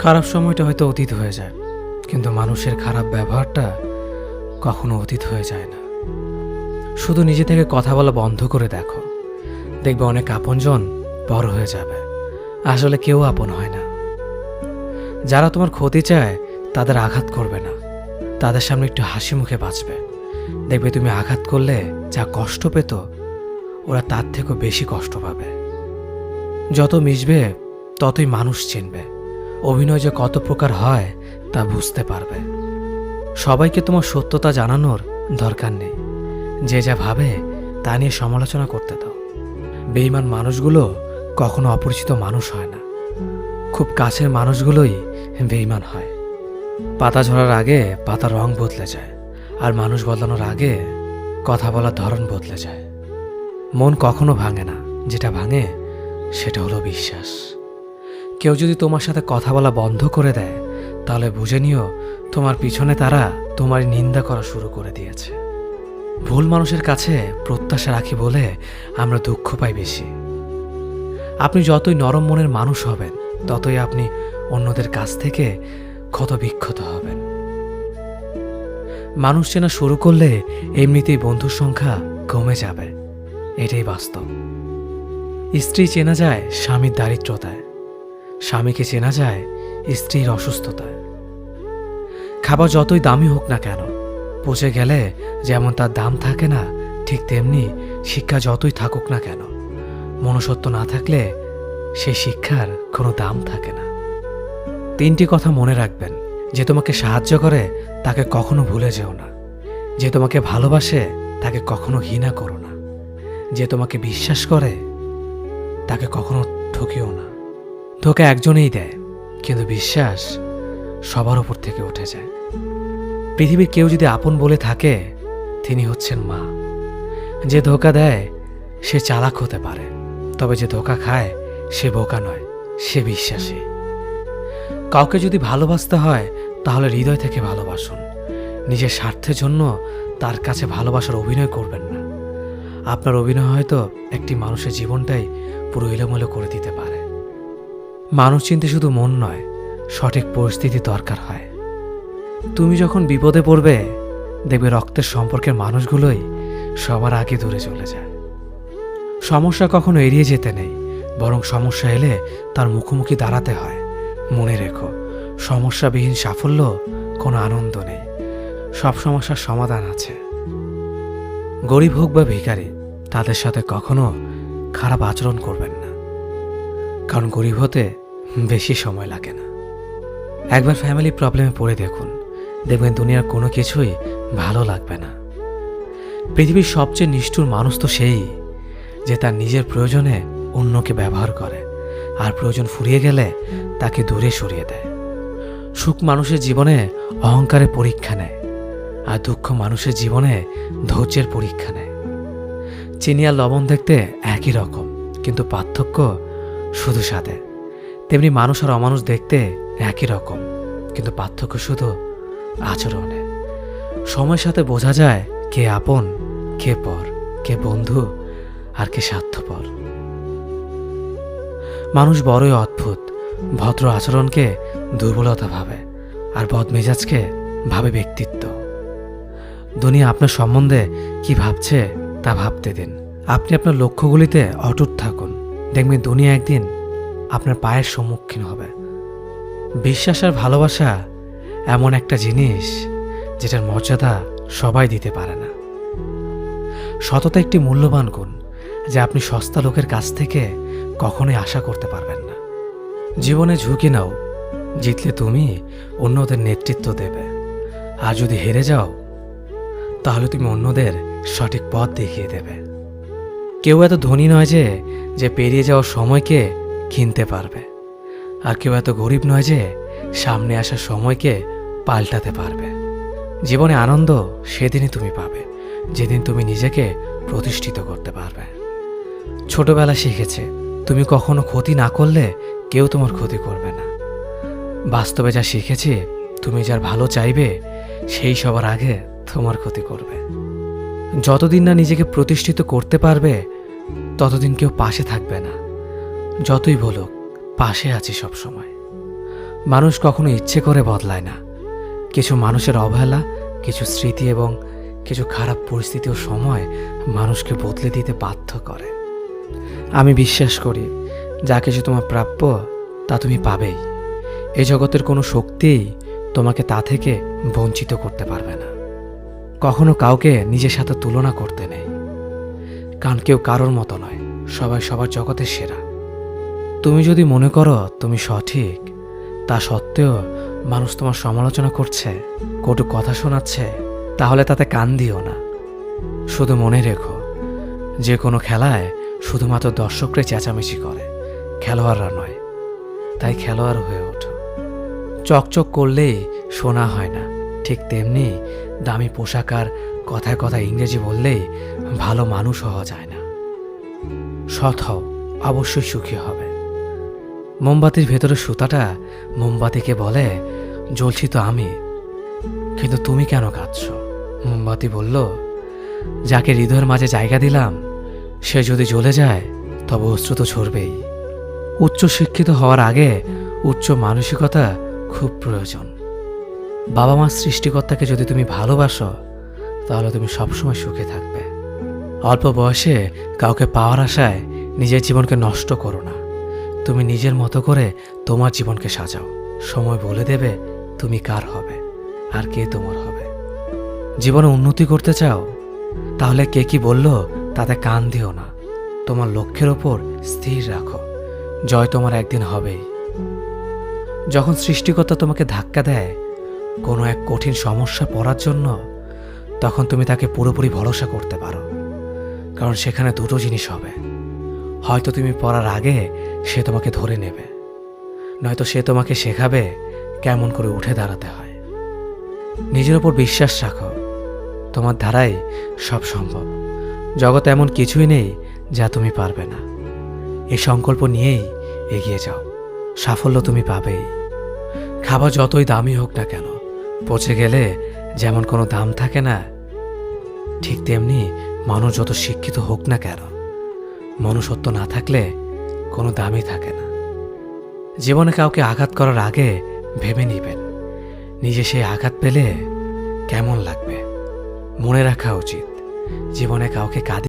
খারাপ সময়টা হয়তো অতীত হয়ে যায়, কিন্তু মানুষের খারাপ ব্যবহারটা কখনো অতীত হয়ে যায় না। শুধু নিজে থেকে কথা বলা বন্ধ করে দেখো, দেখবে অনেক আপনজন বড় হয়ে যাবে। আসলে কেউ আপন হয় না। যারা তোমার ক্ষতি চায় তাদের আঘাত করবে না, তাদের সামনে একটু হাসি মুখে বাঁচবে। দেখবে তুমি আঘাত করলে যা কষ্ট পেত, ওরা তার থেকেও বেশি কষ্ট পাবে। যত মিশবে ততই মানুষ চিনবে। অভিনয় যে কত প্রকার হয় তা বুঝতে পারবে। সবাইকে তোমার সত্যতা জানানোর দরকার নেই। যে যা ভাবে তা নিয়ে সমালোচনা করতে দাও। বেঈমান মানুষগুলো কখনো অপরিচিত মানুষ হয় না, খুব কাছের মানুষগুলোই বেঈমান হয়। পাতা ঝরার আগে পাতার রং বদলে যায়, আর মানুষ বদলানোর আগে কথা বলার ধরন বদলে যায়। মন কখনো ভাঙে না, যেটা ভাঙে সেটা হলো বিশ্বাস। কেউ যদি তোমার সাথে কথা বলা বন্ধ করে দেয়, তাহলে বুঝে নিও তোমার পিছনে তারা তোমার নিন্দা করা শুরু করে দিয়েছে। ভুল মানুষের কাছে প্রত্যাশা রাখি বলে আমরা দুঃখ পাই বেশি। আপনি যতই নরম মনের মানুষ হবেন, ততই আপনি অন্যদের কাছ থেকে ক্ষত বিক্ষত হবেন। মানুষ চেনা শুরু করলে এমনিতেই বন্ধুর সংখ্যা কমে যাবে, এটাই বাস্তব। স্ত্রী চেনা যায় স্বামীর দারিদ্রতায়, স্বামীকে চেনা যায় স্ত্রীর অসুস্থতায়। খাবার যতই দামি হোক না কেন, পচে গেলে যেমন তার দাম থাকে না, ঠিক তেমনি শিক্ষা যতই থাকুক না কেন, মনুষ্যত্ব না থাকলে সেই শিক্ষার কোনো দাম থাকে না। 3টি কথা মনে রাখবেন। যে তোমাকে সাহায্য করে তাকে কখনো ভুলে যেও না। যে তোমাকে ভালোবাসে তাকে কখনো ঘৃণা করো না। যে তোমাকে বিশ্বাস করে তাকে কখনো ঠকিও না। ধোঁকা একজনেই দেয়, কিন্তু বিশ্বাস সবার উপর থেকে উঠে যায়। পৃথিবীর কেউ যদি আপন বলে থাকে, তিনি হচ্ছেন মা। যে ধোঁকা দেয় সে চালাক হতে পারে, তবে যে ধোঁকা খায় সে বোকা নয়, সে বিশ্বাসী। কাউকে যদি ভালোবাসতে হয় তাহলে হৃদয় থেকে ভালোবাসুন। নিজের স্বার্থের জন্য তার কাছে ভালোবাসার অভিনয় করবেন না। আপনার অভিনয় হয়তো একটি মানুষের জীবনটাই পুরো এলোমেলো করে দিতে পারে। মানুষ চিনতে শুধু মন নয়, সঠিক পরিস্থিতি দরকার হয়। তুমি যখন বিপদে পড়বে, দেখবে রক্তের সম্পর্কের মানুষগুলোই সবার আগে দূরে চলে যায়। সমস্যা কখনো এড়িয়ে যেতে নেই, বরং সমস্যা এলে তার মুখোমুখি দাঁড়াতে হয়। মনে রেখো, সমস্যাবিহীন সাফল্য কোনো আনন্দ নেই। সব সমস্যার সমাধান আছে। গরিব হোক বা ভিখারি, তাদের সাথে কখনো খারাপ আচরণ করবেন না, কারণ গরিব হতে বেশি সময় লাগে না। একবার ফ্যামিলি প্রবলেমে পড়ে দেখুন, দেখবেন দুনিয়ার কোনো কিছুই ভালো লাগবে না। পৃথিবীর সবচেয়ে নিষ্ঠুর মানুষ তো সেই, যে তার নিজের প্রয়োজনে অন্যকে ব্যবহার করে, আর প্রয়োজন ফুরিয়ে গেলে তাকে দূরে সরিয়ে দেয়। সুখ মানুষের জীবনে অহংকারের পরীক্ষা নেয়, আর দুঃখ মানুষের জীবনে ধৈর্যের পরীক্ষা নেয়। চিনি আর লবণ দেখতে একই রকম, কিন্তু পার্থক্য শুধু স্বাদে। তেমনি মানুষ আর অমানুষ দেখতে একই রকম, কিন্তু পার্থক্য শুধু আচরণে। সময়ের সাথে বোঝা যায় কে আপন, কে পর, কে বন্ধু আর কে স্বার্থপর। মানুষ বড়ই অদ্ভুত। ভদ্র আচরণকে দুর্বলতা ভাবে, আর বদমেজাজকে ভাবে ব্যক্তিত্ব। দুনিয়া আপনার সম্বন্ধে কি ভাবছে তা ভাবতে দিন। আপনি আপনার লক্ষ্যগুলিতে অটুট থাকুন, দেখবেন দুনিয়া একদিন আপনার পায়ের সম্মুখীন হবে। বিশ্বাস আর ভালোবাসা এমন একটা জিনিস যেটার মর্যাদা সবাই দিতে পারে না। সততা একটি মূল্যবান গুণ, যা আপনি সস্তা লোকের কাছ থেকে কখনোই আশা করতে পারবেন না। জীবনে ঝুঁকি নাও, জিতলে তুমি অন্যদের নেতৃত্ব দেবে, আর যদি হেরে যাও তাহলে তুমি অন্যদের সঠিক পথ দেখিয়ে দেবে। কেউ এত ধনী নয় যে পেরিয়ে যাওয়ার সময়কে কিনতে পারবে, আর কেউ এত গরিব নয় যে সামনে আসা সময়কে পাল্টাতে পারবে। জীবনে আনন্দ সেদিনই তুমি পাবে, যেদিন তুমি নিজেকে প্রতিষ্ঠিত করতে পারবে। ছোটবেলা শিখেছে, তুমি কখনো ক্ষতি না করলে কেউ তোমার ক্ষতি করবে না। বাস্তবে যা শিখেছি, তুমি যার ভালো চাইবে সেই সবার আগে তোমার ক্ষতি করবে। যতদিন না নিজেকে প্রতিষ্ঠিত করতে পারবে, ততদিন কেউ পাশে থাকবে না। যতই বলুক পাশে আছি সব সময়। মানুষ কখনো ইচ্ছে করে বদলায় না। কিছু মানুষের অবহেলা, কিছু স্মৃতি এবং কিছু খারাপ পরিস্থিতি ও সময় মানুষকে বদলে দিতে বাধ্য করে। আমি বিশ্বাস করি যা কিছু তোমার প্রাপ্য তা তুমি পাবেই। এই জগতের কোনো শক্তিই তোমাকে তা থেকে বঞ্চিত করতে পারবে না। কখনো কাউকে নিজের সাথে তুলনা করতে নেই, কারণ কেউ কারোর মতো নয়, সবাই সবার জগতের সেরা। তুমি যদি মনে করো তুমি সঠিক, তা সত্ত্বেও মানুষ তোমার সমালোচনা করছে, কটু কথা শোনাচ্ছে, তাহলে তাতে কান দিও না। শুধু মনে রেখো, যে কোনো খেলায় শুধুমাত্র দর্শকরা চেঁচামেচি করে, খেলোয়াড়রা নয়। তাই খেলোয়াড় হয়ে ওঠো। চকচক করলেই শোনা হয় না, ঠিক তেমনি দামি পোশাক আর কথায় কথায় ইংরেজি বললেই ভালো মানুষ হওয়া যায় না। সৎ হও, অবশ্যই সুখী হবে। মোমবাতির ভেতরে সুতাটা মোমবাতিকে বলে, জ্বলছি তো আমি, কিন্তু তুমি কেন কাঁদছ? মোমবাতি বলল, যাকে হৃদয়ের মাঝে জায়গা দিলাম সে যদি জ্বলে যায় তবে অশ্রু তো ঝরবেই। উচ্চ শিক্ষিত হওয়ার আগে উচ্চ মানসিকতা খুব প্রয়োজন। বাবা মার সৃষ্টিকর্তাকে যদি তুমি ভালোবাসো তাহলে তুমি সবসময় সুখে থাকবে। অল্প বয়সে কাউকে পাওয়ার আশায় নিজের জীবনকে নষ্ট করো না। তুমি নিজের মতো করে তোমার জীবনকে সাজাও। সময় বলে দেবে তুমি কার হবে আর কে তোমার হবে। জীবনে উন্নতি করতে চাও? তাহলে কে কি বলল তাতে কান দিও না। তোমার লক্ষ্যের ওপর স্থির রাখো, জয় তোমার একদিন হবেই। যখন সৃষ্টিকর্তা তোমাকে ধাক্কা দেয় কোনো এক কঠিন সমস্যা পড়ার জন্য, তখন তুমি তাকে পুরোপুরি ভরসা করতে পারো, কারণ সেখানে দুটো জিনিস হবে। হয়তো তুমি পড়ার আগে সে তোমাকে ধরে নেবে, নয়তো সে তোমাকে শেখাবে কেমন করে উঠে দাঁড়াতে হয়। নিজের ওপর বিশ্বাস রাখো, তোমার দ্বারাই সব সম্ভব। জগতে এমন কিছুই নেই যা তুমি পারবে না। এই সংকল্প নিয়েই এগিয়ে যাও, সাফল্য তুমি পাবেই। খাবার যতই দামি হোক না কেন, পচে গেলে যেমন কোনো দাম থাকে না, ঠিক তেমনি মানুষ যত শিক্ষিত হোক না কেন, মনুষ্যত্ব না থাকলে কোনো দামই থাকে না। জীবনে কাউকে আঘাত করার আগে ভেবে নিবেন নিজে সেই আঘাত পেলে কেমন লাগবে। মনে রাখা উচিত, জীবনে কাউকে কাঁদিয়ে